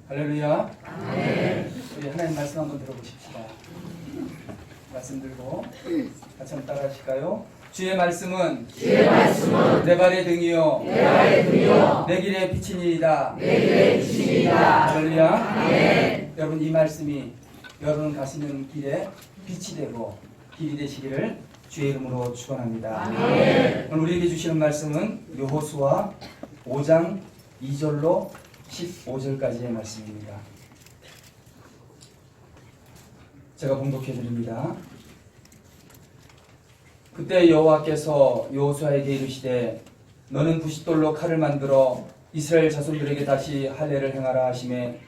할렐루야. 우리 하나님 말씀 한번 들어보십시다. 말씀 들고 같이 한번 따라 하실까요? 주의 말씀은 내 발의 등이요 내 길의 빛이니이다. 할렐루야. 여러분, 이 말씀이 여러분 가시는 길에 빛이 되고 길이 되시기를 주의 이름으로 축원합니다. 오늘 우리에게 주시는 말씀은 여호수아 5장 2절로 15절까지의 말씀입니다. 제가 봉독해 드립니다. 그때 여호와께서 여호수아에게 이르시되 너는 부싯돌로 칼을 만들어 이스라엘 자손들에게 다시 할례를 행하라 하시매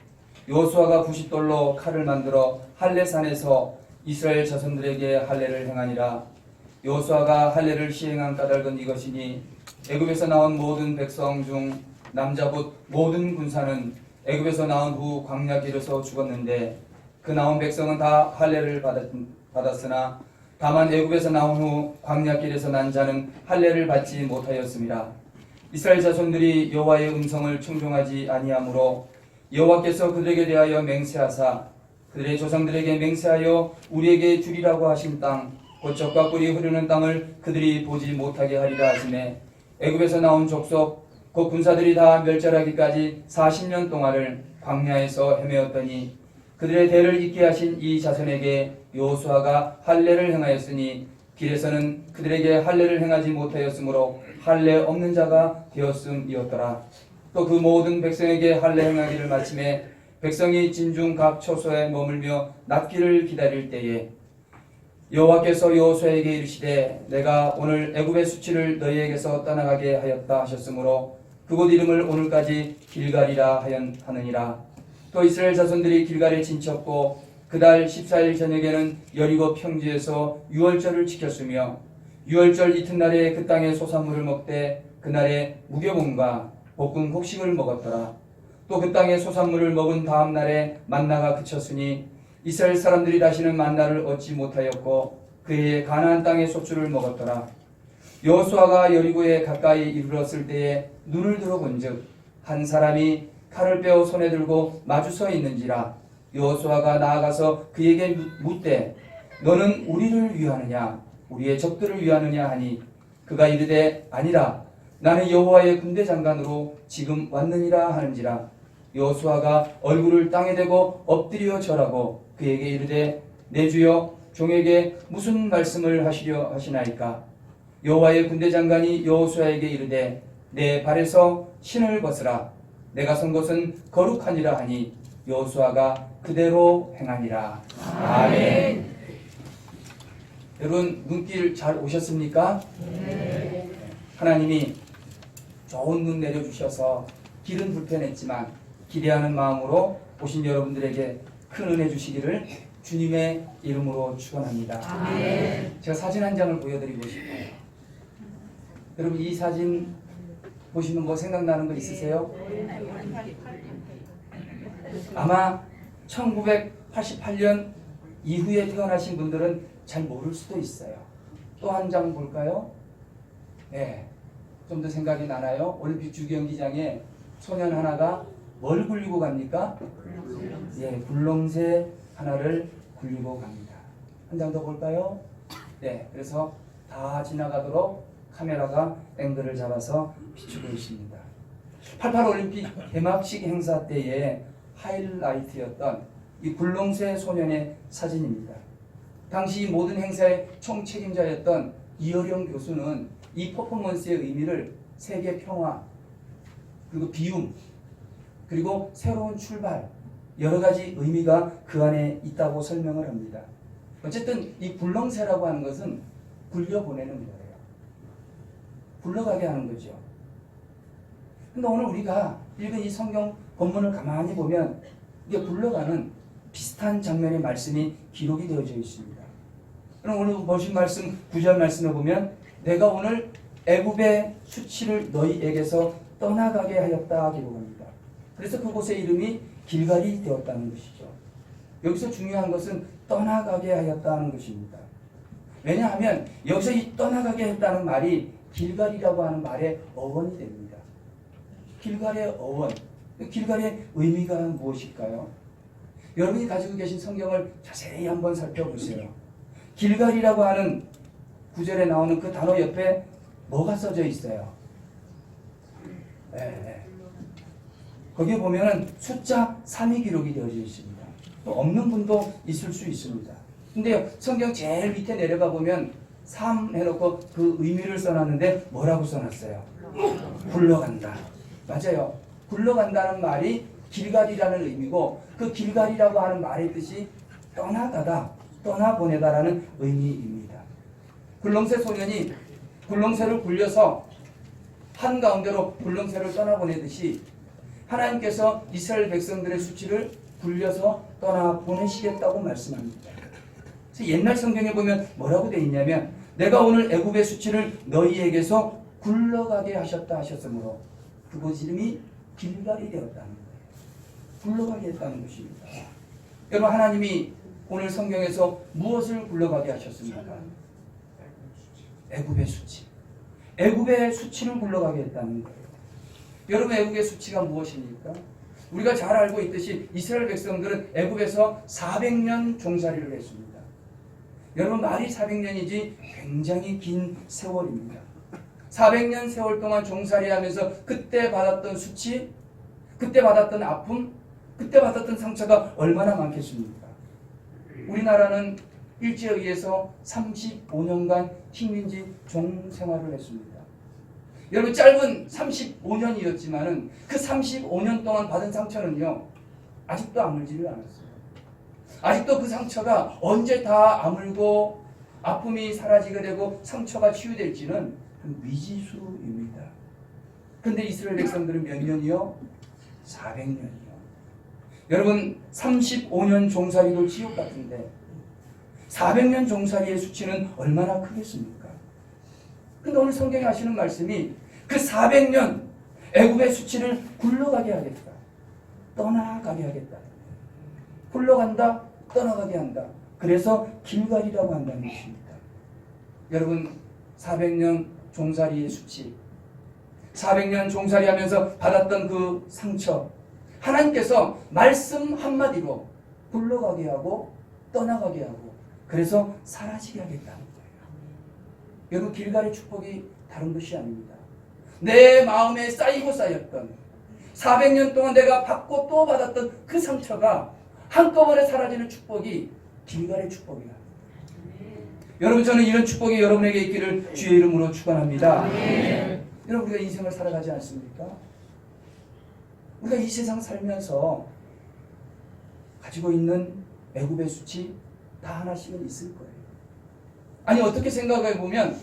여호수아가 부싯돌로 칼을 만들어 할례산에서 이스라엘 자손들에게 할례를 행하니라. 여호수아가 할례를 시행한 까닭은 이것이니 애굽에서 나온 모든 백성 중 남자봇 모든 군사는 애굽에서 나온 후 광야 길에서 죽었는데 그 나온 백성은 다 할례를 받았으나 다만 애굽에서 나온 후 광야 길에서 난 자는 할례를 받지 못하였습니다. 이스라엘 자손들이 여호와의 음성을 청종하지 아니하므로 여호와께서 그들에게 대하여 맹세하사 그들의 조상들에게 맹세하여 우리에게 주리라고 하신 땅 곧 젖과 꿀이 흐르는 땅을 그들이 보지 못하게 하리라 하시매 애굽에서 나온 족속 곧 군사들이 다 멸절하기까지 40년 동안을 광야에서 헤매었더니 그들의 대를 잇게 하신 이 자손에게 여호수아가 할례를 행하였으니 길에서는 그들에게 할례를 행하지 못하였으므로 할례 없는 자가 되었음이었더라. 또 그 모든 백성에게 할례 행하기를 마침에 백성이 진중 각 처소에 머물며 낫기를 기다릴 때에 여호와께서 여호수아에게 이르시되 내가 오늘 애굽의 수치를 너희에게서 떠나가게 하였다 하셨으므로 그곳 이름을 오늘까지 길갈이라 하느니라. 또 이스라엘 자손들이 길갈에 진쳤고 그달 14일 저녁에는 여리고 평지에서 유월절을 지켰으며 유월절 이튿날에 그 땅의 소산물을 먹되 그날에 무교봉과 볶은 곡식을 먹었더라. 또 그 땅의 소산물을 먹은 다음 날에 만나가 그쳤으니 이스라엘 사람들이 다시는 만나를 얻지 못하였고 그의 가나안 땅의 소출을 먹었더라. 여호수아가 여리고에 가까이 이르렀을 때에 눈을 들어본즉 한 사람이 칼을 빼어 손에 들고 마주 서 있는지라. 여호수아가 나아가서 그에게 묻되 너는 우리를 위하느냐 우리의 적들을 위하느냐 하니 그가 이르되 아니라 나는 여호와의 군대 장관으로 지금 왔느니라 하는지라. 여호수아가 얼굴을 땅에 대고 엎드려 절하고 그에게 이르되 내 주여 종에게 무슨 말씀을 하시려 하시나이까. 여호와의 군대 장관이 여호수아에게 이르되 내 발에서 신을 벗으라. 내가 선 곳은 거룩하니라 하니 여호수아가 그대로 행하니라. 아멘. 여러분, 눈길 잘 오셨습니까? 네. 하나님이 좋은 눈 내려주셔서 길은 불편했지만 기대하는 마음으로 오신 여러분들에게 큰 은혜 주시기를 주님의 이름으로 축원합니다. 아멘. 제가 사진 한 장을 보여드리고 싶어요. 여러분, 이 사진 보시면 뭐 생각나는 거 있으세요? 아마 1988년 이후에 태어나신 분들은 잘 모를 수도 있어요. 또 한 장 볼까요? 네, 좀 더 생각이 나나요? 올림픽 주경기장에 소년 하나가 뭘 굴리고 갑니까? 예, 굴렁쇠 하나를 굴리고 갑니다. 한 장 더 볼까요? 네, 그래서 다 지나가도록 카메라가 앵글을 잡아서 비추고 있습니다. 88 올림픽 개막식 행사 때의 하이라이트였던 이 굴렁쇠 소년의 사진입니다. 당시 모든 행사의 총책임자였던 이어령 교수는 이 퍼포먼스의 의미를 세계 평화, 그리고 비움, 그리고 새로운 출발, 여러 가지 의미가 그 안에 있다고 설명을 합니다. 어쨌든 이 굴렁쇠라고 하는 것은 굴려보내는 거예요. 굴러가게 하는 거죠. 근데 오늘 우리가 읽은 이 성경 본문을 가만히 보면 이게 굴러가는 비슷한 장면의 말씀이 기록이 되어져 있습니다. 그럼 오늘 보신 말씀 9절 말씀에 보면 내가 오늘 애굽의 수치를 너희에게서 떠나가게 하였다 기록합니다. 그래서 그곳의 이름이 길갈이 되었다는 것이죠. 여기서 중요한 것은 떠나가게 하였다는 것입니다. 왜냐하면 여기서 이 떠나가게 했다는 말이 길갈이라고 하는 말의 어원이 됩니다. 길갈의 어원, 길갈의 의미가 무엇일까요? 여러분이 가지고 계신 성경을 자세히 한번 살펴보세요. 길갈이라고 하는 구절에 나오는 그 단어 옆에 뭐가 써져 있어요? 네. 거기에 보면 숫자 3이 기록이 되어져 있습니다. 또 없는 분도 있을 수 있습니다. 근데 성경 제일 밑에 내려가 보면 3 해놓고 그 의미를 써놨는데 뭐라고 써놨어요? 굴러간다. 맞아요. 굴러간다는 말이 길갈이라는 의미고, 그 길갈이라고 하는 말의 뜻이 떠나가다, 떠나보내다라는 의미입니다. 굴렁쇠 소년이 굴렁쇠를 굴려서 한가운데로 굴렁쇠를 떠나보내듯이 하나님께서 이스라엘 백성들의 수치를 굴려서 떠나보내시겠다고 말씀합니다. 그래서 옛날 성경에 보면 뭐라고 되어 있냐면, 내가 오늘 애굽의 수치를 너희에게서 굴러가게 하셨다 하셨으므로 그곳 이름이 길갈이 되었다는 거예요. 굴러가게 했다는 것입니다. 여러분, 하나님이 오늘 성경에서 무엇을 굴러가게 하셨습니까? 애굽의 수치. 애굽의 수치를 굴러가게 했다는 거예요. 여러분, 애굽의 수치가 무엇입니까? 우리가 잘 알고 있듯이 이스라엘 백성들은 애굽에서 400년 종살이를 했습니다. 여러분, 말이 400년이지 굉장히 긴 세월입니다. 400년 세월 동안 종살이하면서 그때 받았던 수치, 그때 받았던 아픔, 그때 받았던 상처가 얼마나 많겠습니까? 우리나라는 일제에 의해서 35년간 식민지 종생활을 했습니다. 여러분, 짧은 35년이었지만은 그 35년 동안 받은 상처는요, 아직도 아물지를 않았어요. 아직도 그 상처가 언제 다 아물고 아픔이 사라지게 되고 상처가 치유될지는 미지수입니다. 근데 이스라엘 백성들은 몇 년이요? 400년이요. 여러분, 35년 종살이도 지옥 같은데 400년 종살이의 수치는 얼마나 크겠습니까? 근데 오늘 성경에 하시는 말씀이 그 400년 애굽의 수치를 굴러가게 하겠다. 떠나가게 하겠다. 굴러간다, 떠나가게 한다. 그래서 길갈이라고 한다는 것입니다. 여러분, 400년 종살이의 수치, 400년 종살이 하면서 받았던 그 상처, 하나님께서 말씀 한마디로 굴러가게 하고 떠나가게 하고 그래서 사라지게 하겠다는 거예요. 여러분, 길갈의 축복이 다른 것이 아닙니다. 내 마음에 쌓이고 쌓였던 400년 동안 내가 받고 또 받았던 그 상처가 한꺼번에 사라지는 축복이 길갈의 축복이야. 여러분, 저는 이런 축복이 여러분에게 있기를 주의 이름으로 축원합니다. 여러분, 우리가 인생을 살아가지 않습니까? 우리가 이 세상 살면서 가지고 있는 애굽의 수치 다 하나씩은 있을 거예요. 아니, 어떻게 생각해 보면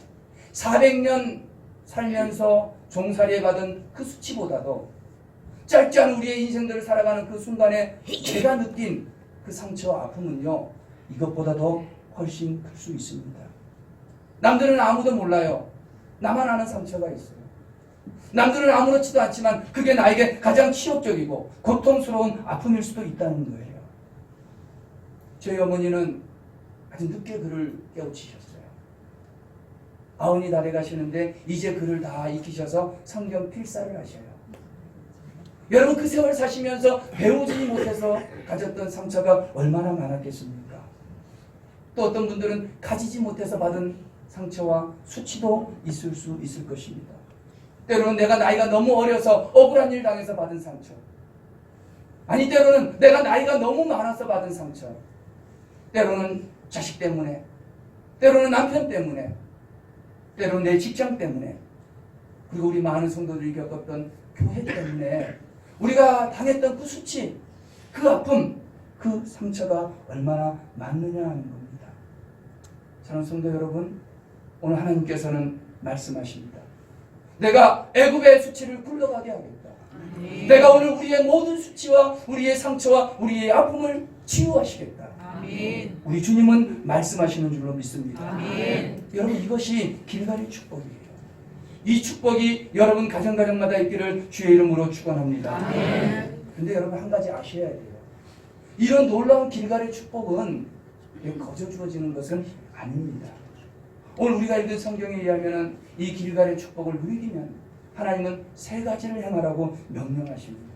400년 살면서 종살이에 받은 그 수치보다도 짧지 않은 우리의 인생들을 살아가는 그 순간에 내가 느낀 그 상처와 아픔은요, 이것보다 더 훨씬 클 수 있습니다. 남들은 아무도 몰라요. 나만 아는 상처가 있어요. 남들은 아무렇지도 않지만 그게 나에게 가장 치욕적이고 고통스러운 아픔일 수도 있다는 거예요. 저희 어머니는 아주 늦게 글을 깨우치셨어요. 90이 다 돼가시는데 이제 글을 다 익히셔서 성경 필사를 하셔요. 여러분, 그 세월 사시면서 배우지 못해서 가졌던 상처가 얼마나 많았겠습니까? 또 어떤 분들은 가지지 못해서 받은 상처와 수치도 있을 수 있을 것입니다. 때로는 내가 나이가 너무 어려서 억울한 일 당해서 받은 상처, 아니 때로는 내가 나이가 너무 많아서 받은 상처, 때로는 자식 때문에, 때로는 남편 때문에, 때로는 내 직장 때문에, 그리고 우리 많은 성도들이 겪었던 교회 때문에 우리가 당했던 그 수치, 그 아픔, 그 상처가 얼마나 많느냐 하는 겁니다. 사랑하는 성도 여러분, 오늘 하나님께서는 말씀하십니다. 내가 애굽의 수치를 굴러가게 하겠다. 아멘. 내가 오늘 우리의 모든 수치와 우리의 상처와 우리의 아픔을 치유하시겠다. 아멘. 우리 주님은 말씀하시는 줄로 믿습니다. 아멘. 여러분, 이것이 길갈의 축복이에요. 이 축복이 여러분 가정가정마다 있기를 주의 이름으로 축원합니다. 그런데 여러분, 한 가지 아셔야 돼요. 이런 놀라운 길갈의 축복은 거저 주어지는 것은 아닙니다. 오늘 우리가 읽은 성경에 의하면 이 길갈의 축복을 누리면 하나님은 세 가지를 행하라고 명령하십니다.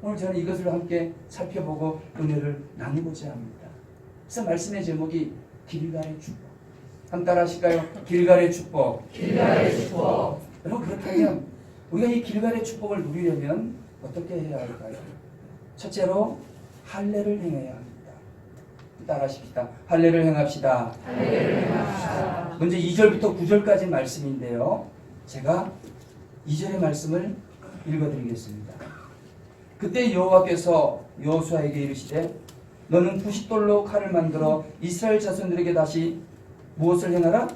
오늘 저는 이것을 함께 살펴보고 은혜를 나누고자 합니다. 그래서 말씀의 제목이 길갈의 축복. 한번 따라 하실까요? 길갈의 축복. 길갈의 축복. 여러분, 그렇다면 우리가 이 길갈의 축복을 누리려면 어떻게 해야 할까요? 첫째로 할례를 행해야 합니다. 따라 하십시다. 할례를 행합시다. 할례를 행합시다. 먼저 2절부터 9절까지 말씀인데요. 제가 2절의 말씀을 읽어드리겠습니다. 그때 여호와께서 여호수아에게 이르시되 너는 부싯돌로 칼을 만들어 이스라엘 자손들에게 다시 무엇을 행하라?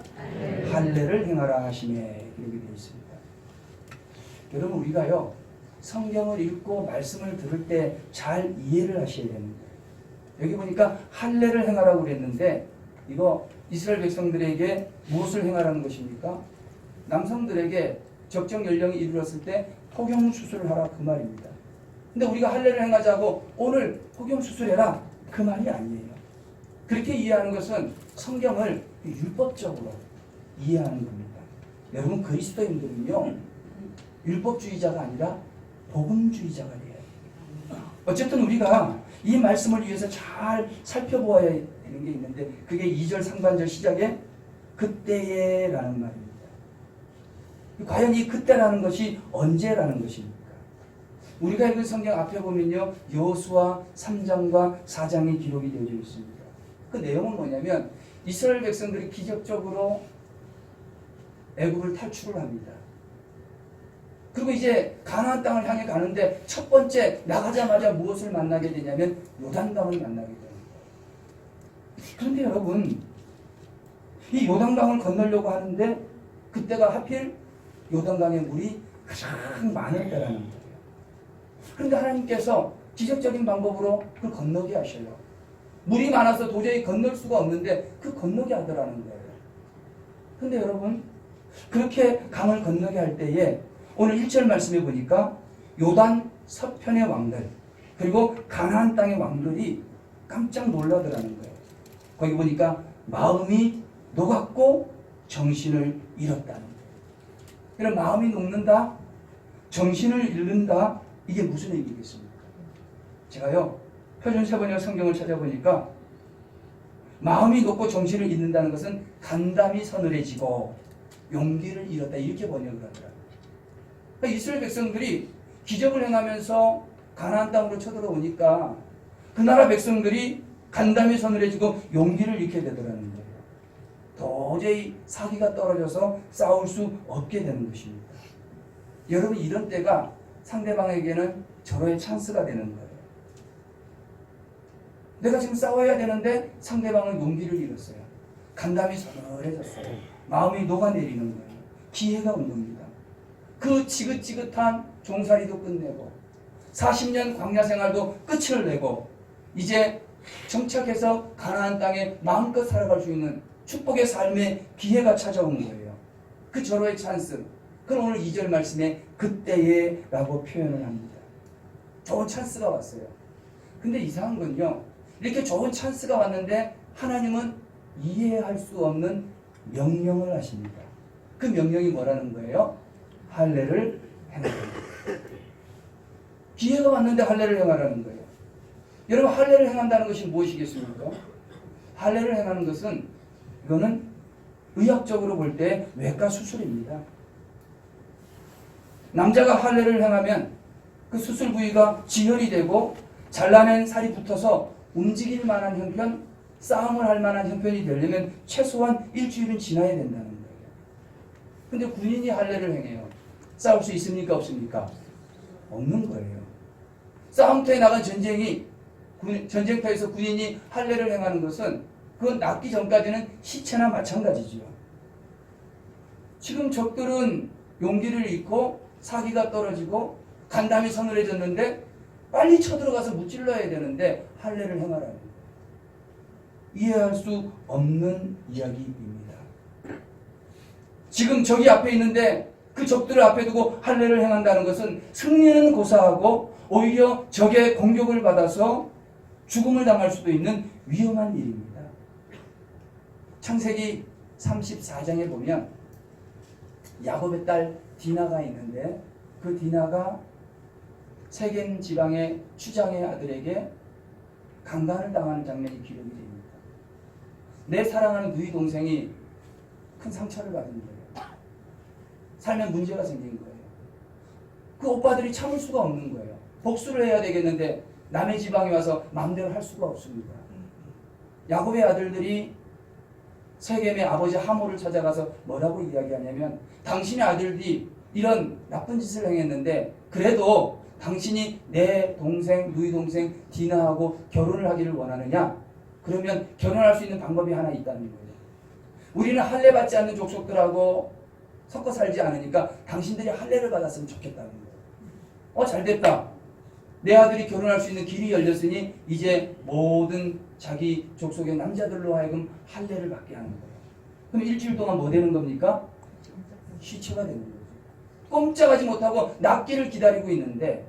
할례를 행하라 하시매. 이렇게 되어 있습니다. 여러분, 우리가요 성경을 읽고 말씀을 들을 때 잘 이해를 하셔야 됩니다. 여기 보니까 할례를 행하라고 그랬는데 이거 이스라엘 백성들에게 무엇을 행하라는 것입니까? 남성들에게 적정 연령이 이르렀을 때 폭염 수술을 하라, 그 말입니다. 근데 우리가 할례를 행하자고 오늘 폭염 수술해라, 그 말이 아니에요. 그렇게 이해하는 것은 성경을 율법적으로 이해하는 겁니다. 여러분, 그리스도인들은요 율법주의자가 아니라 복음주의자가 돼요. 어쨌든 우리가 이 말씀을 위해서 잘 살펴보아야 되는 게 있는데 그게 2절 상반절 시작에 그때에 라는 말입니다. 과연 이 그때라는 것이 언제라는 것입니까? 우리가 읽은 성경 앞에 보면요 여호수아 3장과 4장이 기록이 되어져 있습니다. 그 내용은 뭐냐면 이스라엘 백성들이 기적적으로 애굽을 탈출을 합니다. 그리고 이제 가나안 땅을 향해 가는데 첫 번째 나가자마자 무엇을 만나게 되냐면 요단강을 만나게 됩니다. 그런데 여러분, 이 요단강을 건너려고 하는데 그때가 하필 요단강의 물이 가장 많을 때라는 거예요. 그런데 하나님께서 기적적인 방법으로 그걸 건너게 하셔요. 물이 많아서 도저히 건널 수가 없는데 그 건너게 하더라는 거예요. 그런데 여러분, 그렇게 강을 건너게 할 때에 오늘 1절 말씀해 보니까 요단 서편의 왕들 그리고 가나안 땅의 왕들이 깜짝 놀라더라는 거예요. 거기 보니까 마음이 녹았고 정신을 잃었다는 거예요. 이런 마음이 녹는다, 정신을 잃는다, 이게 무슨 얘기겠습니까? 제가요 표준세번역 성경을 찾아보니까 마음이 녹고 정신을 잃는다는 것은 간담이 서늘해지고 용기를 잃었다, 이렇게 번역을 하더라고요. 그러니까 이스라엘 백성들이 기적을 행하면서 가나안 땅으로 쳐들어오니까 그 나라 백성들이 간담이 서늘해지고 용기를 잃게 되더라는 거예요. 도저히 사기가 떨어져서 싸울 수 없게 되는 것입니다. 여러분, 이런 때가 상대방에게는 절호의 찬스가 되는 거예요. 내가 지금 싸워야 되는데 상대방은 용기를 잃었어요. 간담이 서늘해졌어요. 마음이 녹아내리는 거예요. 기회가 온 겁니다. 그 지긋지긋한 종살이도 끝내고 40년 광야 생활도 끝을 내고 이제 정착해서 가나안 땅에 마음껏 살아갈 수 있는 축복의 삶의 기회가 찾아온 거예요. 그 절호의 찬스, 그건 오늘 2절 말씀에 그때에 라고 표현을 합니다. 좋은 찬스가 왔어요. 근데 이상한 건요, 이렇게 좋은 찬스가 왔는데 하나님은 이해할 수 없는 명령을 하십니다. 그 명령이 뭐라는 거예요? 할례를 행하라. 기회가 왔는데 할례를 행하라는 거예요. 여러분, 할례를 행한다는 것이 무엇이겠습니까? 할례를 행하는 것은 이거는 의학적으로 볼 때 외과 수술입니다. 남자가 할례를 행하면 그 수술 부위가 지혈이 되고 잘라낸 살이 붙어서 움직일 만한 형편, 싸움을 할 만한 형편이 되려면 최소한 일주일은 지나야 된다는 거예요. 근데 군인이 할례를 행해요. 싸울 수 있습니까? 없습니까? 없는 거예요. 싸움터에 나간 전쟁터에서 군인이 할례를 행하는 것은 그건 낫기 전까지는 시체나 마찬가지죠. 지금 적들은 용기를 잃고 사기가 떨어지고 간담이 서늘해졌는데 빨리 쳐들어가서 무찔러야 되는데 할례를 행하라는 거예요. 이해할 수 없는 이야기입니다. 지금 적이 앞에 있는데 그 적들을 앞에 두고 할례를 행한다는 것은 승리는 고사하고 오히려 적의 공격을 받아서 죽음을 당할 수도 있는 위험한 일입니다. 창세기 34장에 보면 야곱의 딸 디나가 있는데 그 디나가 세겜 지방의 추장의 아들에게 강간을 당하는 장면이 기록이 됩니다. 내 사랑하는 누이 동생이 큰 상처를 받은 거예요. 삶에 문제가 생긴 거예요. 그 오빠들이 참을 수가 없는 거예요. 복수를 해야 되겠는데 남의 지방에 와서 마음대로 할 수가 없습니다. 야곱의 아들들이 세겜의 아버지 하모를 찾아가서 뭐라고 이야기하냐면, 당신의 아들들이 이런 나쁜 짓을 행했는데 그래도 당신이 내 동생, 누이 동생 디나하고 결혼을 하기를 원하느냐? 그러면 결혼할 수 있는 방법이 하나 있다는 거예요. 우리는 할례 받지 않는 족속들하고 섞어 살지 않으니까 당신들이 할례를 받았으면 좋겠다는 거예요. 잘됐다. 내 아들이 결혼할 수 있는 길이 열렸으니 이제 모든 자기 족속의 남자들로 하여금 할례를 받게 하는 거예요. 그럼 일주일 동안 뭐 되는 겁니까? 시체가 되는 거예요. 꼼짝하지 못하고 낫기를 기다리고 있는데,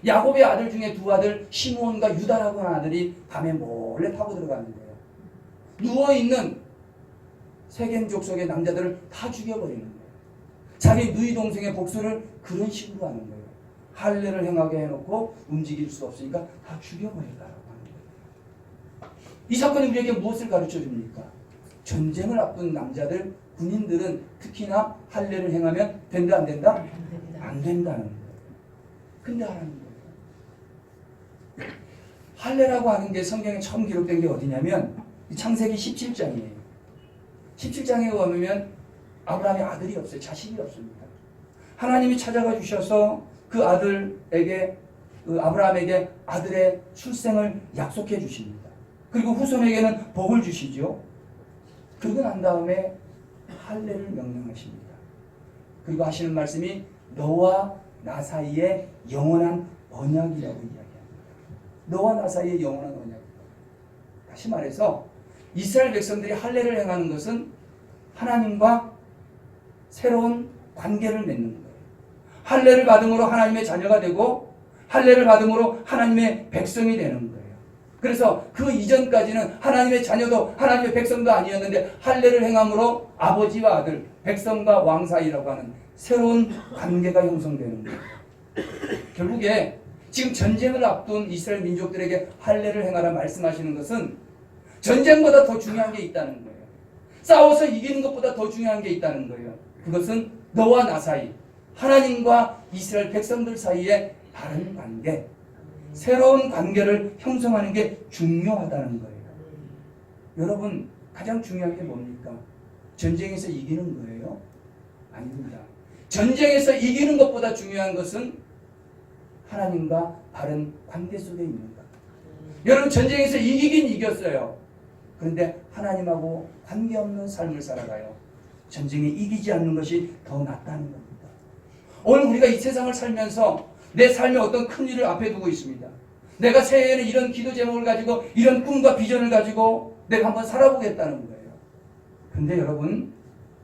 야곱의 아들 중에 두 아들 시므온과 유다라고 하는 아들이 밤에 몰래 타고 들어가는 거예요. 누워있는 세겜 족속의 남자들을 다 죽여버리는 거예요. 자기 누이 동생의 복수를 그런 식으로 하는 거예요. 할례를 행하게 해놓고 움직일 수 없으니까 다 죽여버린다라고 하는 거예요. 이 사건이 우리에게 무엇을 가르쳐 줍니까? 전쟁을 앞둔 남자들, 군인들은 특히나 할례를 행하면 된다 안 된다? 안 된다는 거예요. 근데 하라는 거예요. 할례라고 하는 게 성경에 처음 기록된 게 어디냐면 창세기 17장이에요. 17장에 보면 아브라함의 아들이 없어요. 자식이 없습니다. 하나님이 찾아가 주셔서 그 아들에게, 그 아브라함에게 아들의 출생을 약속해 주십니다. 그리고 후손에게는 복을 주시죠. 그러고 난 다음에 할례를 명령하십니다. 그리고 하시는 말씀이 너와 나 사이에 영원한 언약이라고 이야기합니다. 너와 나 사이에 영원한 언약. 다시 말해서 이스라엘 백성들이 할례를 행하는 것은 하나님과 새로운 관계를 맺는 거예요. 할례를 받음으로 하나님의 자녀가 되고 할례를 받음으로 하나님의 백성이 되는 거예요. 그래서 그 이전까지는 하나님의 자녀도 하나님의 백성도 아니었는데 할례를 행함으로 아버지와 아들, 백성과 왕 사이라고 하는 새로운 관계가 형성되는 거예요. 결국에 지금 전쟁을 앞둔 이스라엘 민족들에게 할례를 행하라 말씀하시는 것은 전쟁보다 더 중요한 게 있다는 거예요. 싸워서 이기는 것보다 더 중요한 게 있다는 거예요. 그것은 너와 나 사이, 하나님과 이스라엘 백성들 사이의 다른 관계, 새로운 관계를 형성하는 게 중요하다는 거예요. 여러분, 가장 중요한 게 뭡니까? 전쟁에서 이기는 거예요? 아닙니다. 전쟁에서 이기는 것보다 중요한 것은 하나님과 바른 관계 속에 있는 것. 여러분, 전쟁에서 이기긴 이겼어요. 그런데 하나님하고 관계없는 삶을 살아가요. 전쟁에 이기지 않는 것이 더 낫다는 겁니다. 오늘 우리가 이 세상을 살면서 내 삶에 어떤 큰 일을 앞에 두고 있습니다. 내가 새해에는 이런 기도 제목을 가지고 이런 꿈과 비전을 가지고 내가 한번 살아보겠다는 거예요. 근데 여러분,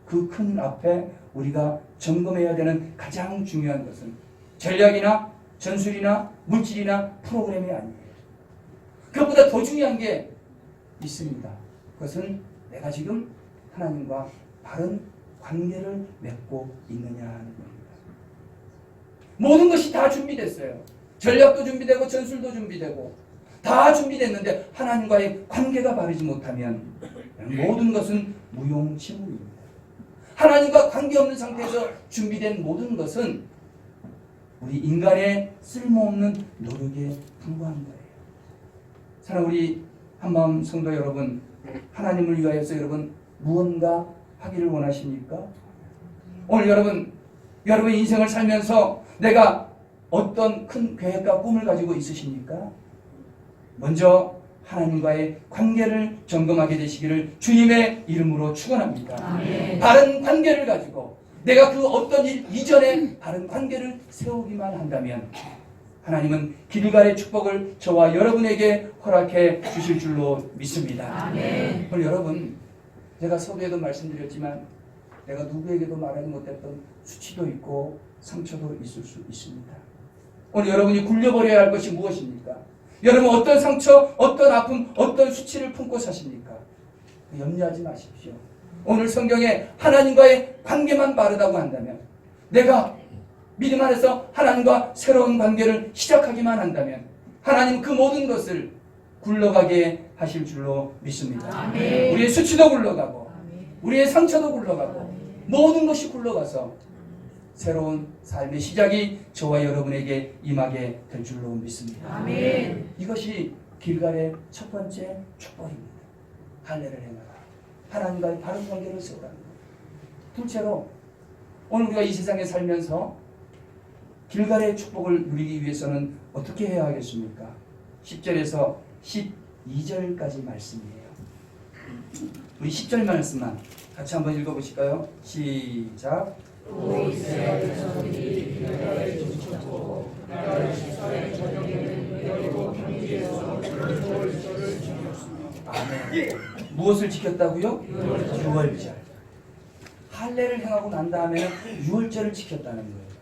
그 큰 앞에 우리가 점검해야 되는 가장 중요한 것은 전략이나 전술이나 물질이나 프로그램이 아니에요. 그것보다 더 중요한 게 있습니다. 그것은 내가 지금 하나님과 바른 관계를 맺고 있느냐 하는 겁니다. 모든 것이 다 준비됐어요. 전략도 준비되고 전술도 준비되고 다 준비됐는데 하나님과의 관계가 바르지 못하면 모든 것은 무용지물입니다. 하나님과 관계없는 상태에서 준비된 모든 것은 우리 인간의 쓸모없는 노력에 불과한 거예요. 사랑 우리 한마음 성도 여러분, 하나님을 위하여서 여러분 무언가 하기를 원하십니까? 오늘 여러분 인생을 살면서 내가 어떤 큰 계획과 꿈을 가지고 있으십니까? 먼저 하나님과의 관계를 점검하게 되시기를 주님의 이름으로 축원합니다. 아멘. 바른 관계를 가지고 내가 그 어떤 일 이전에 바른 관계를 세우기만 한다면 하나님은 길갈의 축복을 저와 여러분에게 허락해 주실 줄로 믿습니다. 아멘. 오늘 여러분, 제가 서두에도 말씀드렸지만 내가 누구에게도 말하지 못했던 수치도 있고 상처도 있을 수 있습니다. 오늘 여러분이 굴려버려야 할 것이 무엇입니까? 여러분 어떤 상처, 어떤 아픔, 어떤 수치를 품고 사십니까? 염려하지 마십시오. 오늘 성경에 하나님과의 관계만 바르다고 한다면 내가 믿음 안에서 하나님과 새로운 관계를 시작하기만 한다면 하나님 그 모든 것을 굴러가게 하실 줄로 믿습니다. 아멘. 우리의 수치도 굴러가고 아멘. 우리의 상처도 굴러가고 아멘. 모든 것이 굴러가서 새로운 삶의 시작이 저와 여러분에게 임하게 될 줄로 믿습니다. 아멘. 이것이 길갈의 첫 번째 축복입니다. 할례를 행하라. 하나님과의 바른 관계를 세우라는 것. 둘째로 오늘 우리가 이 세상에 살면서 길갈의 축복을 누리기 위해서는 어떻게 해야 하겠습니까? 10절에서 12절까지 말씀이에요. 우리 10절 말씀만 같이 한번 읽어보실까요? 시작. 또 이스라엘 자손들이 길갈에 쫓고 나를 시사의 저녁에는 여리고 평지에서 유월절을 지켰으며. 아멘. 무엇을 지켰다고요? 유월절. 할례를 행하고 난 다음에는 유월절을 지켰다는 거예요.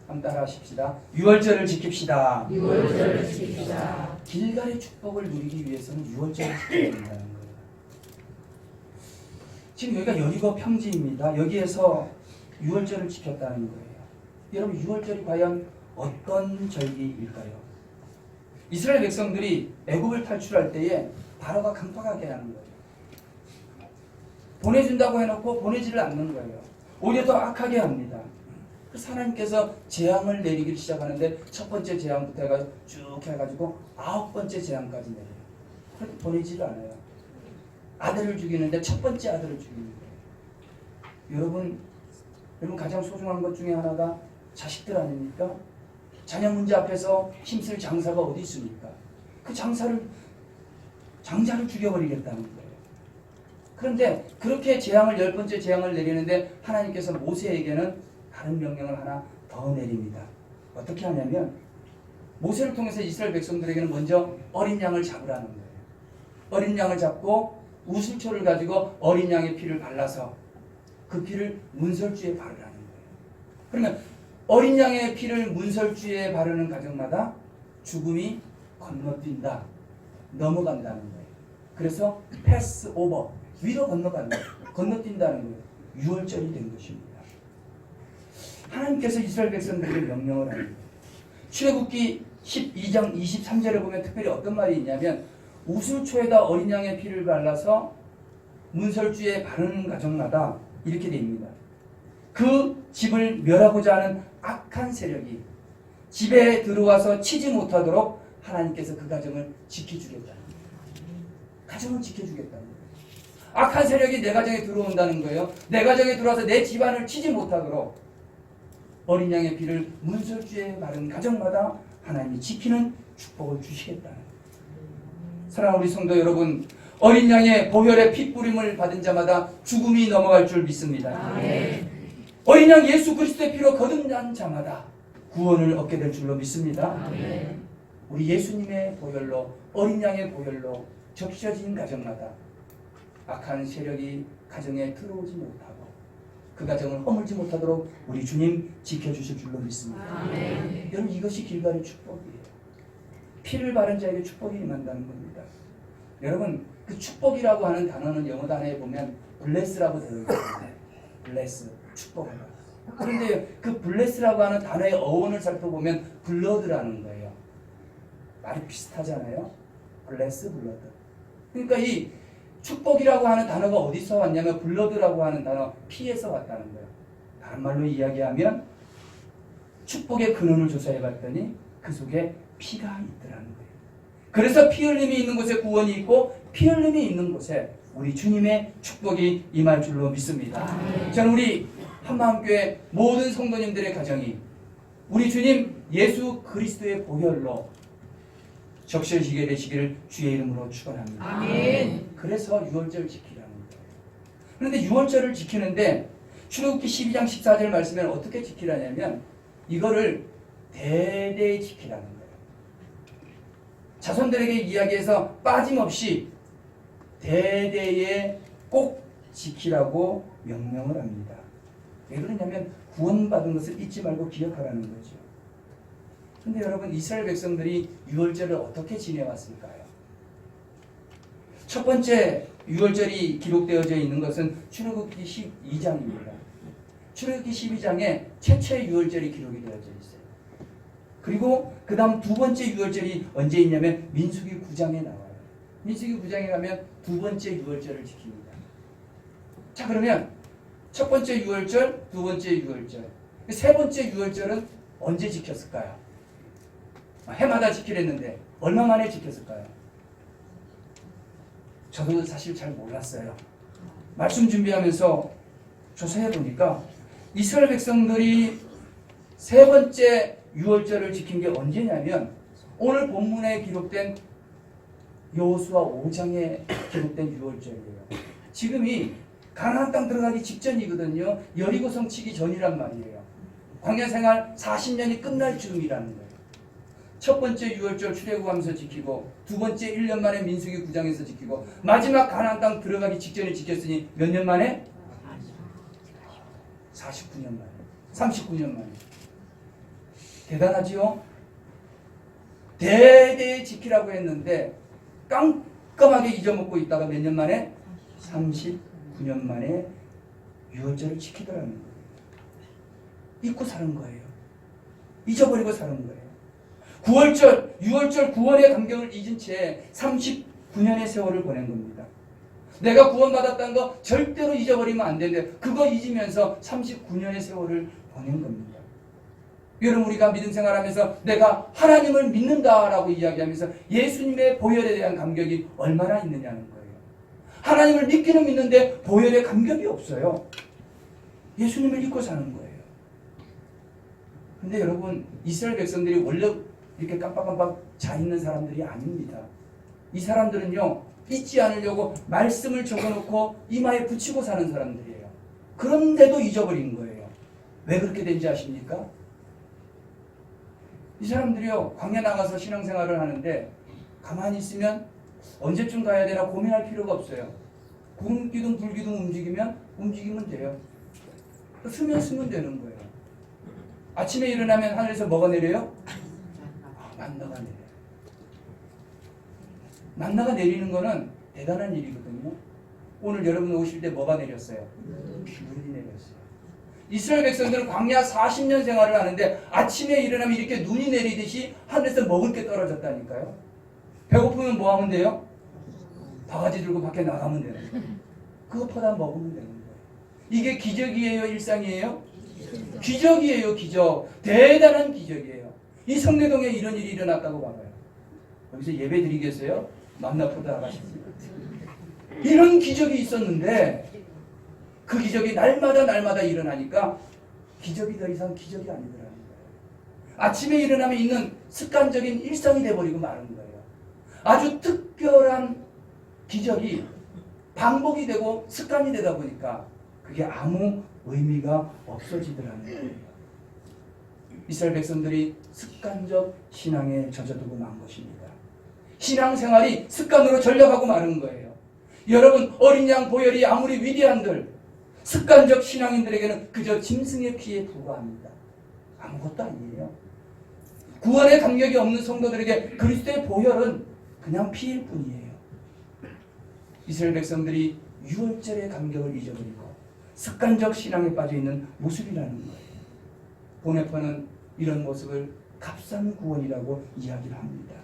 한번 따라 하십시다. 유월절을 지킵시다. 유월절을 지키자. 길갈의 축복을 누리기 위해서는 유월절을 지켜야 된다는 거예요. 지금 여기가 여리고 평지입니다. 여기에서 유월절을 지켰다는 거예요. 여러분 유월절이 과연 어떤 절기일까요? 이스라엘 백성들이 애굽을 탈출할 때에 바로가 강팍하게 하는 거예요. 보내준다고 해놓고 보내지를 않는 거예요. 오히려 더 악하게 합니다. 그래서 하나님께서 재앙을 내리기 시작하는데 첫 번째 재앙부터 해가지고 쭉 해가지고 9번째 재앙까지 내려요. 그렇게 보내지를 않아요. 아들을 죽이는데 첫 번째 아들을 죽이는 거예요. 여러분 가장 소중한 것 중에 하나가 자식들 아닙니까? 자녀 문제 앞에서 힘쓸 장사가 어디 있습니까? 그 장자를 죽여버리겠다는 거예요. 그런데 그렇게 재앙을 10번째 재앙을 내리는데 하나님께서 모세에게는 다른 명령을 하나 더 내립니다. 어떻게 하냐면 모세를 통해서 이스라엘 백성들에게는 먼저 어린 양을 잡으라는 거예요. 어린 양을 잡고 우슬초를 가지고 어린 양의 피를 발라서 그 피를 문설주에 바르라는 거예요. 그러면 어린 양의 피를 문설주에 바르는 가정마다 죽음이 건너뛴다. 넘어간다는 거예요. 그래서 패스 오버, 위로 건너간다. 건너뛴다는 거예요. 유월절이 된 것입니다. 하나님께서 이스라엘 백성들에게 명령을 합니다. 출애굽기 12장 23절에 보면 특별히 어떤 말이 있냐면 우슬초에다 어린 양의 피를 발라서 문설주에 바르는 가정마다 이렇게 됩니다. 그 집을 멸하고자 하는 악한 세력이 집에 들어와서 치지 못하도록 하나님께서 그 가정을 지켜주겠다는 거예요. 가정을 지켜주겠다는 거예요. 악한 세력이 내 가정에 들어온다는 거예요. 내 가정에 들어와서 내 집안을 치지 못하도록 어린 양의 피를 문설주에 바른 가정마다 하나님이 지키는 축복을 주시겠다는 거예요. 사랑하는 우리 성도 여러분, 어린 양의 보혈의 피 뿌림을 받은 자마다 죽음이 넘어갈 줄 믿습니다. 아멘. 어린 양 예수 그리스도의 피로 거듭난 자마다 구원을 얻게 될 줄로 믿습니다. 아멘. 우리 예수님의 보혈로, 어린 양의 보혈로 적셔진 가정마다 악한 세력이 가정에 들어오지 못하고 그 가정을 허물지 못하도록 우리 주님 지켜주실 줄로 믿습니다. 아멘. 여러분 이것이 길갈의 축복이에요. 피를 바른 자에게 축복이 임한다는 겁니다. 여러분 그 축복이라고 하는 단어는 영어 단어에 보면 bless라고 되어 있습니다. bless, 축복하다. 그런데 그 bless라고 하는 단어의 어원을 살펴보면 blood라는 거예요. 말이 비슷하잖아요. bless, blood. 그러니까 이 축복이라고 하는 단어가 어디서 왔냐면 blood라고 하는 단어, 피에서 왔다는 거예요. 다른 말로 이야기하면 축복의 근원을 조사해 봤더니 그 속에 피가 있더라는 거예요. 그래서 피 흘림이 있는 곳에 구원이 있고 피 흘림이 있는 곳에 우리 주님의 축복이 임할 줄로 믿습니다. 저는 우리 한마음교회 모든 성도님들의 가정이 우리 주님 예수 그리스도의 보혈로 적셔지게 되시기를 주의 이름으로 축원합니다. 아멘. 그래서 유월절 지키라는 거예요. 그런데 유월절을 지키는데 출애굽기 12장 14절 말씀에는 어떻게 지키라냐면 이거를 대대히 지키라는 거예요. 자손들에게 이야기해서 빠짐없이 대대에 꼭 지키라고 명령을 합니다. 왜 그러냐면 구원받은 것을 잊지 말고 기억하라는 거죠. 근데 여러분 이스라엘 백성들이 유월절을 어떻게 지내왔을까요? 첫 번째 유월절이 기록되어져 있는 것은 출애굽기 12장입니다. 출애굽기 12장에 최초의 유월절이 기록이 되어져 있어요. 그리고 그 다음 두 번째 유월절이 언제 있냐면 민수기 9장에 나와요. 민수기 9장에 가면 두 번째 유월절을 지킵니다. 자, 그러면 첫 번째 유월절, 두 번째 유월절, 세 번째 유월절은 언제 지켰을까요? 해마다 지키랬는데 얼마 만에 지켰을까요? 저도 사실 잘 몰랐어요. 말씀 준비하면서 조사해 보니까 이스라엘 백성들이 세 번째 유월절을 지킨 게 언제냐면 오늘 본문에 기록된 여호수아 5장에 기록된 유월절이에요. 지금이 가나안 땅 들어가기 직전이거든요. 여리고성 치기 전이란 말이에요. 광야 생활 40년이 끝날 즈음이라는 거예요. 첫 번째 유월절 출애굽하면서 지키고 두 번째 1년 만에 민수기 9장에서 지키고 마지막 가나안 땅 들어가기 직전에 지켰으니 몇 년 만에? 49년 만에. 39년 만에. 대단하지요? 대대에 지키라고 했는데 깜깜하게 잊어먹고 있다가 몇 년 만에? 39년 만에 유월절을 지키더라는 거예요. 잊고 사는 거예요. 잊어버리고 사는 거예요. 9월절, 6월절, 9월의 감격을 잊은 채 39년의 세월을 보낸 겁니다. 내가 구원받았다는 거 절대로 잊어버리면 안 되는데 그거 잊으면서 39년의 세월을 보낸 겁니다. 여러분, 우리가 믿음 생활하면서 내가 하나님을 믿는다라고 이야기하면서 예수님의 보혈에 대한 감격이 얼마나 있느냐는 거예요. 하나님을 믿기는 믿는데 보혈의 감격이 없어요. 예수님을 잊고 사는 거예요. 근데 여러분, 이스라엘 백성들이 원래 이렇게 깜빡깜빡 자 있는 사람들이 아닙니다. 이 사람들은요, 잊지 않으려고 말씀을 적어놓고 이마에 붙이고 사는 사람들이에요. 그런데도 잊어버린 거예요. 왜 그렇게 된지 아십니까? 이 사람들이요, 광야 나가서 신앙생활을 하는데 가만히 있으면 언제쯤 가야 되나 고민할 필요가 없어요. 구름기둥 불기둥 움직이면 돼요. 쓰면 되는 거예요. 아침에 일어나면 하늘에서 뭐가 내려요? 만나가 내려요. 만나가 내리는 거는 대단한 일이거든요. 오늘 여러분 오실 때 뭐가 내렸어요? 눈이 내렸어요. 이스라엘 백성들은 광야 40년 생활을 하는데 아침에 일어나면 이렇게 눈이 내리듯이 하늘에서 먹을 게 떨어졌다니까요. 배고프면 뭐 하면 돼요? 바가지 들고 밖에 나가면 되는 거예요. 그거 퍼다 먹으면 되는 거예요. 이게 기적이에요? 일상이에요? 기적이에요. 기적. 대단한 기적이에요. 이 성내동에 이런 일이 일어났다고 봐봐요. 여기서 예배 드리겠어요? 만나보다 나가십니다. 이런 기적이 있었는데 그 기적이 날마다 일어나니까 기적이 더 이상 기적이 아니더라는 거예요. 아침에 일어나면 있는 습관적인 일상이 돼버리고 마는 거예요. 아주 특별한 기적이 반복이 되고 습관이 되다 보니까 그게 아무 의미가 없어지더라는 거예요. 이스라엘 백성들이 습관적 신앙에 젖어들고 만 것입니다. 신앙생활이 습관으로 전락하고 마는 거예요. 여러분, 어린 양 보혈이 아무리 위대한들 습관적 신앙인들에게는 그저 짐승의 피에 불과합니다. 아무것도 아니에요. 구원의 감격이 없는 성도들에게 그리스도의 보혈은 그냥 피일 뿐이에요. 이스라엘 백성들이 유월절의 감격을 잊어버리고 습관적 신앙에 빠져있는 모습이라는 거예요. 보네퍼는 이런 모습을 값싼 구원이라고 이야기를 합니다.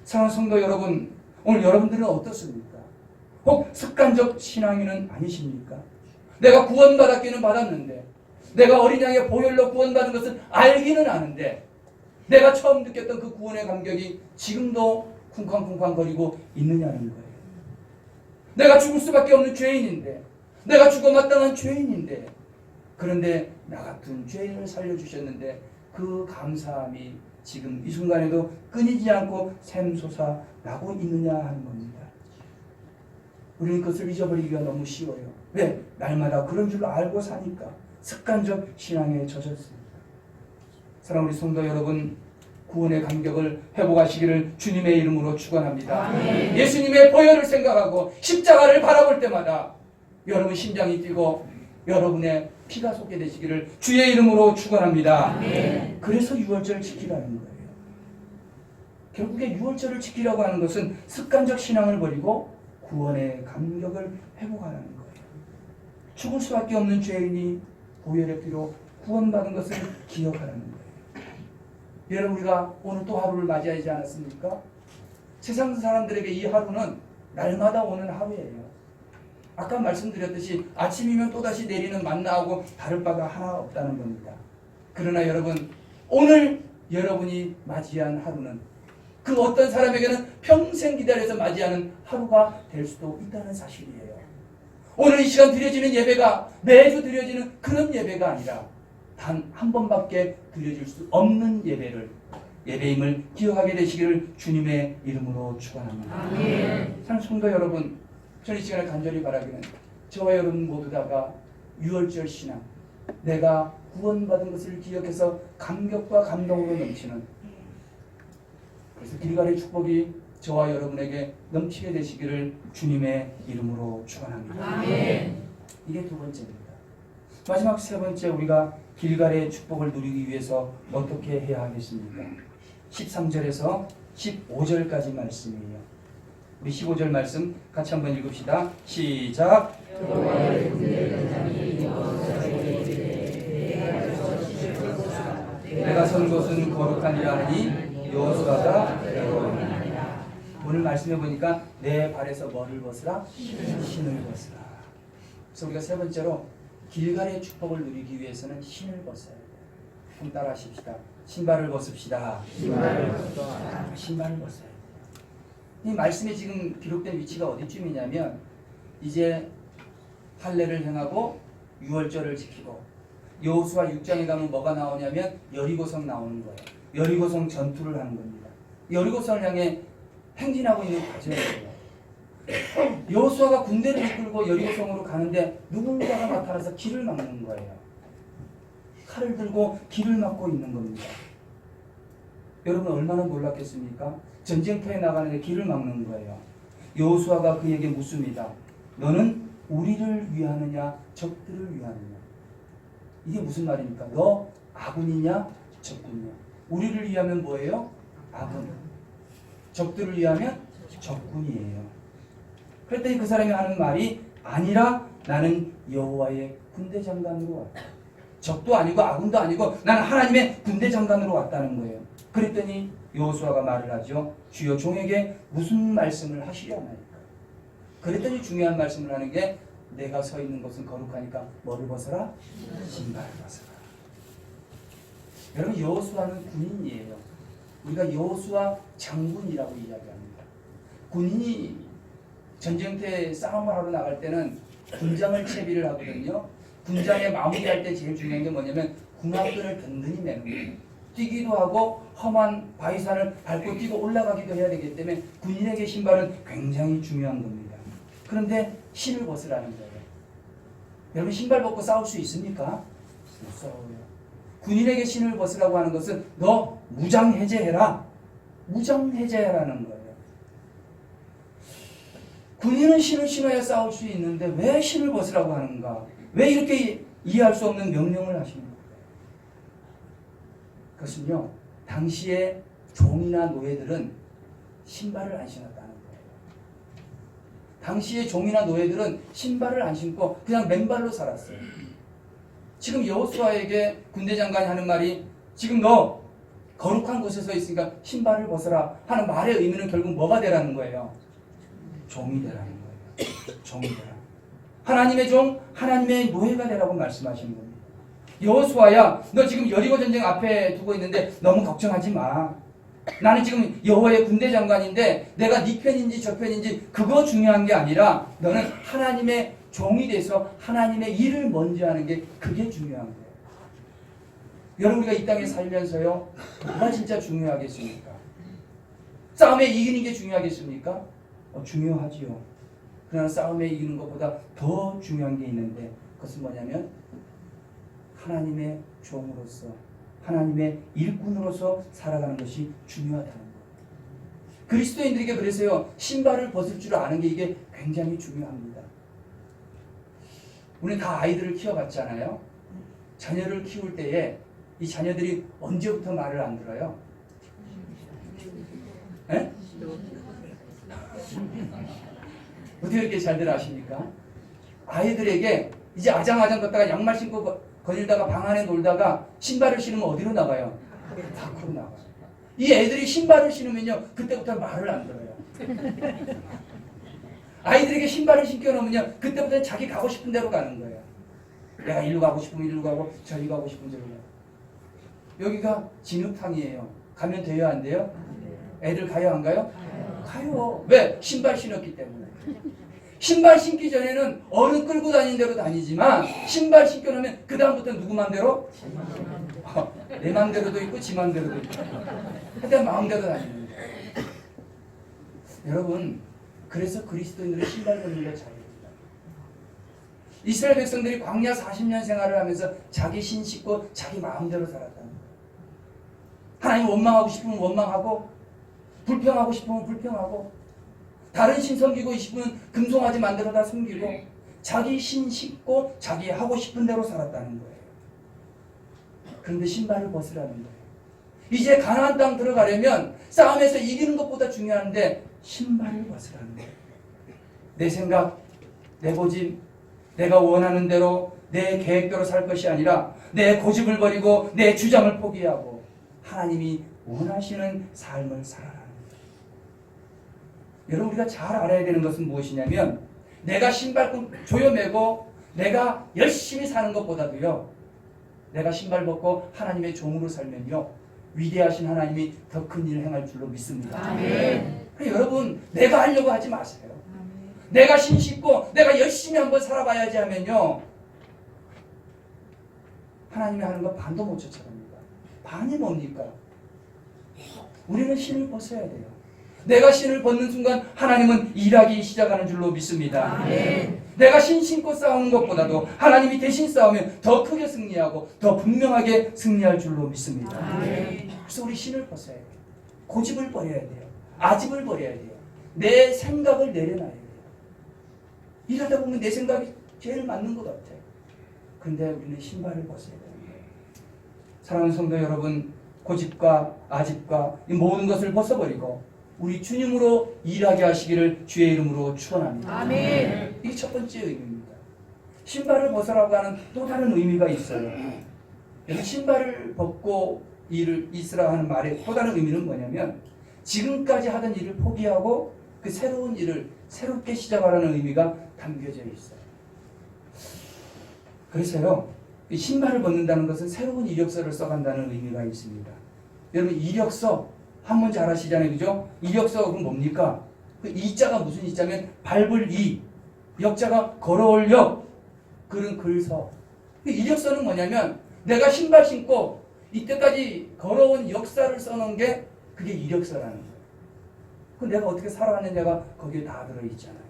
사랑하는 성도 여러분, 오늘 여러분들은 어떻습니까? 혹 습관적 신앙인은 아니십니까? 내가 구원받았기는 받았는데 내가 어린 양의 보혈로 구원받은 것을 알기는 아는데 내가 처음 느꼈던 그 구원의 감격이 지금도 쿵쾅쿵쾅거리고 있느냐는 거예요. 내가 죽을 수밖에 없는 죄인인데 내가 죽어 마땅한 죄인인데 그런데 나 같은 죄인을 살려주셨는데 그 감사함이 지금 이 순간에도 끊이지 않고 샘솟아 나고 있느냐 하는 겁니다. 우리는 그것을 잊어버리기가 너무 쉬워요. 왜? 날마다 그런 줄 알고 사니까 습관적 신앙에 젖었습니다. 사랑하는 우리 성도 여러분, 구원의 감격을 회복하시기를 주님의 이름으로 축원합니다. 아멘. 예수님의 보혈을 생각하고 십자가를 바라볼 때마다 여러분 심장이 뛰고 여러분의 피가 솟게 되시기를 주의 이름으로 축원합니다. 아멘. 그래서 유월절을 지키라는 거예요. 결국에 유월절을 지키려고 하는 것은 습관적 신앙을 버리고 구원의 감격을 회복하라는 거예요. 죽을 수밖에 없는 죄인이 보혈의 피로 구원받은 것을 기억하라는 거예요. 여러분, 우리가 오늘 또 하루를 맞이하지 않았습니까? 세상 사람들에게 이 하루는 날마다 오는 하루예요. 아까 말씀드렸듯이 아침이면 또다시 내리는 만나하고 다를 바가 하나 없다는 겁니다. 그러나 여러분, 오늘 여러분이 맞이한 하루는 그 어떤 사람에게는 평생 기다려서 맞이하는 하루가 될 수도 있다는 사실이에요. 오늘 이 시간 드려지는 예배가 매주 드려지는 그런 예배가 아니라 단 한 번밖에 드려질 수 없는 예배임을 기억하게 되시기를 주님의 이름으로 축원합니다. 아멘. 사랑하는 성도 여러분, 저는 이 시간에 간절히 바라기는 저와 여러분 모두 다가 유월절 신앙, 내가 구원받은 것을 기억해서 감격과 감동으로 넘치는, 그래서 길갈의 축복이 저와 여러분에게 넘치게 되시기를 주님의 이름으로 축원합니다. 아멘. 이게 두 번째입니다. 마지막 세 번째, 우리가 길갈의 축복을 누리기 위해서 어떻게 해야 하겠습니까? 13절에서 15절까지 말씀이에요. 우리 15절 말씀 같이 한번 읽읍시다. 시작. 내가 선 곳은 거룩하니라 하니 여호수아가 배워이니라. 오늘 말씀해 보니까 내 발에서 뭐를 벗으라? 신을 벗으라. 그래서 우리가 세 번째로 길갈의 축복을 누리기 위해서는 신을 벗어야 돼요. 한번 따라 하십시다. 신발을 벗읍시다. 신발을 벗어야 돼요. 이 말씀이 지금 기록된 위치가 어디쯤이냐면 이제 할례를 행하고 유월절을 지키고 여호수아 6장에 가면 뭐가 나오냐면 여리고성 나오는 거예요. 여리고성 전투를 하는 겁니다. 여리고성을 향해 행진하고 있는 과정이에요. 여호수아가 군대를 이끌고 여리고성으로 가는데 누군가가 나타나서 길을 막는 거예요. 칼을 들고 길을 막고 있는 겁니다. 여러분 얼마나 놀랐겠습니까? 전쟁터에 나가는데 길을 막는 거예요. 여호수아가 그에게 묻습니다. 너는 우리를 위하느냐 적들을 위하느냐? 이게 무슨 말입니까? 너 아군이냐 적군이냐? 우리를 위하면 뭐예요? 아군. 적들을 위하면 적군이에요. 그랬더니 그 사람이 하는 말이 아니라 나는 여호와의 군대 장관으로 왔다. 적도 아니고 아군도 아니고 나는 하나님의 군대 장관으로 왔다는 거예요. 그랬더니 여호수아가 말을 하죠. 주여 종에게 무슨 말씀을 하시려나이까? 그랬더니 중요한 말씀을 하는 게 내가 서 있는 곳은 거룩하니까 뭐를 벗어라? 신발을 벗어라. 여러분 여호수아는 군인이에요. 우리가 여호수아 장군이라고 이야기합니다. 군인이 전쟁터에 싸움을 하러 나갈 때는 군장을 채비를 하거든요. 군장에 마무리할 때 제일 중요한 게 뭐냐면 군함끈을 든든히 매는 거예요. 뛰기도 하고 험한 바위산을 밟고 뛰고 올라가기도 해야 되기 때문에 군인에게 신발은 굉장히 중요한 겁니다. 그런데 신을 벗으라는 거예요. 여러분 신발 벗고 싸울 수 있습니까? 못 싸워요. 군인에게 신을 벗으라고 하는 것은 너 무장해제해라. 무장해제하라는 거예요. 군인은 신을 신어야 싸울 수 있는데 왜 신을 벗으라고 하는가? 왜 이렇게 이해할 수 없는 명령을 하시는 거예요? 그것은요, 당시에 종이나 노예들은 신발을 안 신었다는 거예요. 당시에 종이나 노예들은 신발을 안 신고 그냥 맨발로 살았어요. 지금 여호수아에게 군대 장관이 하는 말이 지금 너 거룩한 곳에 서 있으니까 신발을 벗어라 하는 말의 의미는 결국 뭐가 되라는 거예요? 종이 되라는 거예요. 종이 되라. 하나님의 종, 하나님의 노예가 되라고 말씀하시는 겁니다. 여호수아야, 너 지금 여리고 전쟁 앞에 두고 있는데 너무 걱정하지 마. 나는 지금 여호와의 군대 장관인데 내가 네 편인지 저 편인지 그거 중요한 게 아니라 너는 하나님의 종이 돼서 하나님의 일을 먼저 하는 게 그게 중요한 거예요. 여러분 우리가 이 땅에 살면서요, 뭐가 진짜 중요하겠습니까? 싸움에 이기는 게 중요하겠습니까? 중요하지요. 그러나 싸움에 이기는 것보다 더 중요한 게 있는데 그것은 뭐냐면 하나님의 종으로서 하나님의 일꾼으로서 살아가는 것이 중요하다는 거예요. 그리스도인들에게 그래서요 신발을 벗을 줄 아는 게 이게 굉장히 중요합니다. 우리 다 아이들을 키워봤잖아요. 자녀를 키울 때에 이 자녀들이 언제부터 말을 안 들어요? 에? 어떻게 이렇게 잘들 아십니까? 아이들에게 이제 아장아장 걷다가 양말 신고 거닐다가 방 안에 놀다가 신발을 신으면 어디로 나가요? 밖으로 나가요. 이 애들이 신발을 신으면요, 그때부터 말을 안 들어요. 아이들에게 신발을 신겨놓으면요, 그때부터 자기 가고 싶은 대로 가는 거예요. 내가 일로 가고 싶으면 일로 가고, 저리 가고 싶으면 저리 가고. 여기가 진흙탕이에요. 가면 돼요, 안 돼요? 애들 가요, 안 가요? 가요. 왜? 신발 신었기 때문에. 신발 신기 전에는 어른 끌고 다니는 대로 다니지만 신발 신겨놓으면 그 다음부터 누구 맘대로? 내 맘대로도 있고 지 맘대로도 있고 하여튼 마음대로 다니는 거예요. 여러분, 그래서 그리스도인들은 신발 벗는 걸 잘해요. 이스라엘 백성들이 광야 40년 생활을 하면서 자기 신 신고 자기 마음대로 살았다는 거예요. 하나님 원망하고 싶으면 원망하고 불평하고 싶으면 불평하고 다른 신 섬기고 싶으면 금송아지 만들어 다 섬기고 자기 신 신고 자기 하고 싶은 대로 살았다는 거예요. 그런데 신발을 벗으라는 거예요. 이제 가나안 땅 들어가려면 싸움에서 이기는 것보다 중요한데 신발을 벗으라는 거예요. 내 생각, 내 고집, 내가 원하는 대로 내 계획대로 살 것이 아니라 내 고집을 버리고 내 주장을 포기하고 하나님이 원하시는 삶을 살아라는 거예요. 여러분, 우리가 잘 알아야 되는 것은 무엇이냐면 내가 신발끈 조여매고 내가 열심히 사는 것보다도요, 내가 신발 벗고 하나님의 종으로 살면요, 위대하신 하나님이 더 큰 일을 행할 줄로 믿습니다. 아멘. 여러분, 내가 하려고 하지 마세요. 내가 신 신고 내가 열심히 한번 살아봐야지 하면요, 하나님이 하는 거 반도 못 쫓아갑니다. 반이 뭡니까? 우리는 신을 벗어야 돼요. 내가 신을 벗는 순간 하나님은 일하기 시작하는 줄로 믿습니다. 아멘. 내가 신 신고 싸우는 것보다도 하나님이 대신 싸우면 더 크게 승리하고 더 분명하게 승리할 줄로 믿습니다. 아멘. 그래서 우리 신을 벗어야 돼요. 고집을 버려야 돼요. 아집을 버려야 돼요. 내 생각을 내려놔야 돼요. 이러다 보면 내 생각이 제일 맞는 것 같아요. 근데 우리는 신발을 벗어야 되는 거예요. 사랑하는 성도 여러분, 고집과 아집과 이 모든 것을 벗어버리고 우리 주님으로 일하게 하시기를 주의 이름으로 축원합니다. 아멘. 이게 첫 번째 의미입니다. 신발을 벗으라고 하는 또 다른 의미가 있어요. 여기 신발을 벗고 일을 있으라 하는 말의 또 다른 의미는 뭐냐면 지금까지 하던 일을 포기하고 그 새로운 일을 새롭게 시작하라는 의미가 담겨져 있어요. 그래서요, 이 신발을 벗는다는 것은 새로운 이력서를 써간다는 의미가 있습니다. 여러분, 이력서 한 번 잘 아시잖아요, 그죠? 이력서가 뭡니까? 그 이자가 무슨 이자면 밟을 이, 역자가 걸어올 역, 글은 글서. 그 이력서는 뭐냐면 내가 신발 신고 이때까지 걸어온 역사를 써놓은 게 그게 이력서라는 거예요. 그 내가 어떻게 살아왔느냐가 거기에 다 들어있잖아요.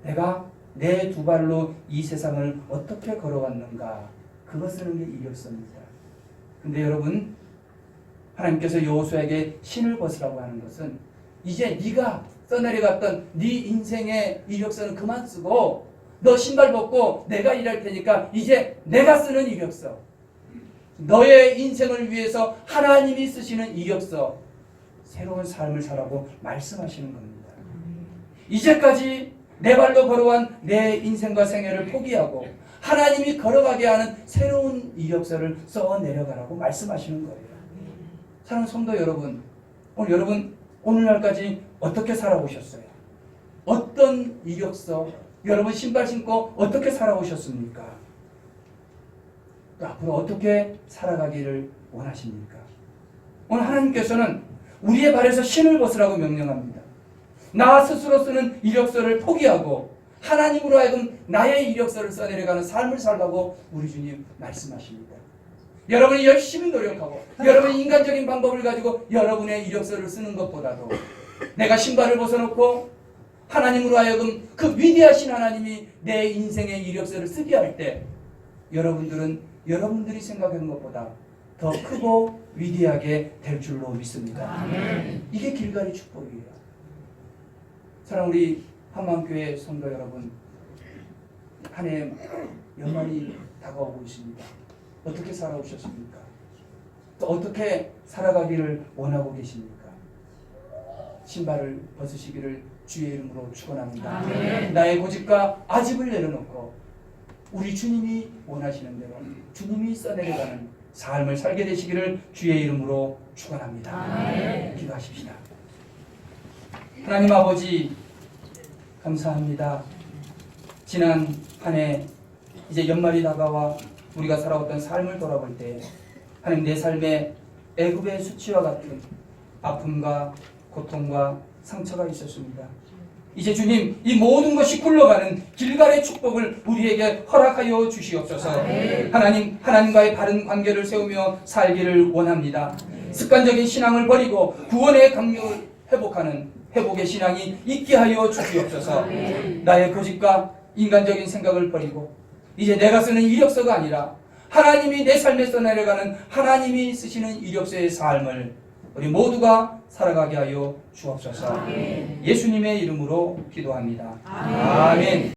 내가 내 두 발로 이 세상을 어떻게 걸어왔는가, 그거 쓰는 게 이력서입니다. 근데 여러분, 하나님께서 여호수아에게 신을 벗으라고 하는 것은 이제 네가 써내려갔던 네 인생의 이력서는 그만 쓰고 너 신발 벗고 내가 일할 테니까 이제 내가 쓰는 이력서, 너의 인생을 위해서 하나님이 쓰시는 이력서, 새로운 삶을 살라고 말씀하시는 겁니다. 이제까지 내 발로 걸어온 내 인생과 생애를 포기하고 하나님이 걸어가게 하는 새로운 이력서를 써내려가라고 말씀하시는 거예요. 사랑하는 성도 여러분, 여러분 오늘날까지 어떻게 살아오셨어요? 어떤 이력서, 여러분 신발 신고 어떻게 살아오셨습니까? 또 앞으로 어떻게 살아가기를 원하십니까? 오늘 하나님께서는 우리의 발에서 신을 벗으라고 명령합니다. 나 스스로 쓰는 이력서를 포기하고 하나님으로 하여금 나의 이력서를 써내려가는 삶을 살라고 우리 주님 말씀하십니다. 여러분이 열심히 노력하고 여러분이 인간적인 방법을 가지고 여러분의 이력서를 쓰는 것보다도 내가 신발을 벗어놓고 하나님으로 하여금 그 위대하신 하나님이 내 인생의 이력서를 쓰게 할 때 여러분들은 여러분들이 생각하는 것보다 더 크고 위대하게 될 줄로 믿습니다. 아멘. 이게 길갈이 축복이에요. 사랑 우리 한마음교회 성도 여러분, 한 해 연말이 다가오고 있습니다. 어떻게 살아오셨습니까? 또 어떻게 살아가기를 원하고 계십니까? 신발을 벗으시기를 주의 이름으로 축원합니다. 아멘. 나의 고집과 아집을 내려놓고 우리 주님이 원하시는 대로 주님이 써내려가는 삶을 살게 되시기를 주의 이름으로 축원합니다. 기도하십시다. 하나님 아버지 감사합니다. 지난 한 해 이제 연말이 다가와 우리가 살아왔던 삶을 돌아볼 때 하나님 내 삶에 애굽의 수치와 같은 아픔과 고통과 상처가 있었습니다. 이제 주님 이 모든 것이 굴러가는 길갈의 축복을 우리에게 허락하여 주시옵소서. 하나님 하나님과의 바른 관계를 세우며 살기를 원합니다. 습관적인 신앙을 버리고 구원의 강력을 회복하는 회복의 신앙이 있게 하여 주시옵소서. 나의 고집과 인간적인 생각을 버리고 이제 내가 쓰는 이력서가 아니라 하나님이 내 삶에 써내려가는 하나님이 쓰시는 이력서의 삶을 우리 모두가 살아가게 하여 주옵소서. 예수님의 이름으로 기도합니다. 아멘.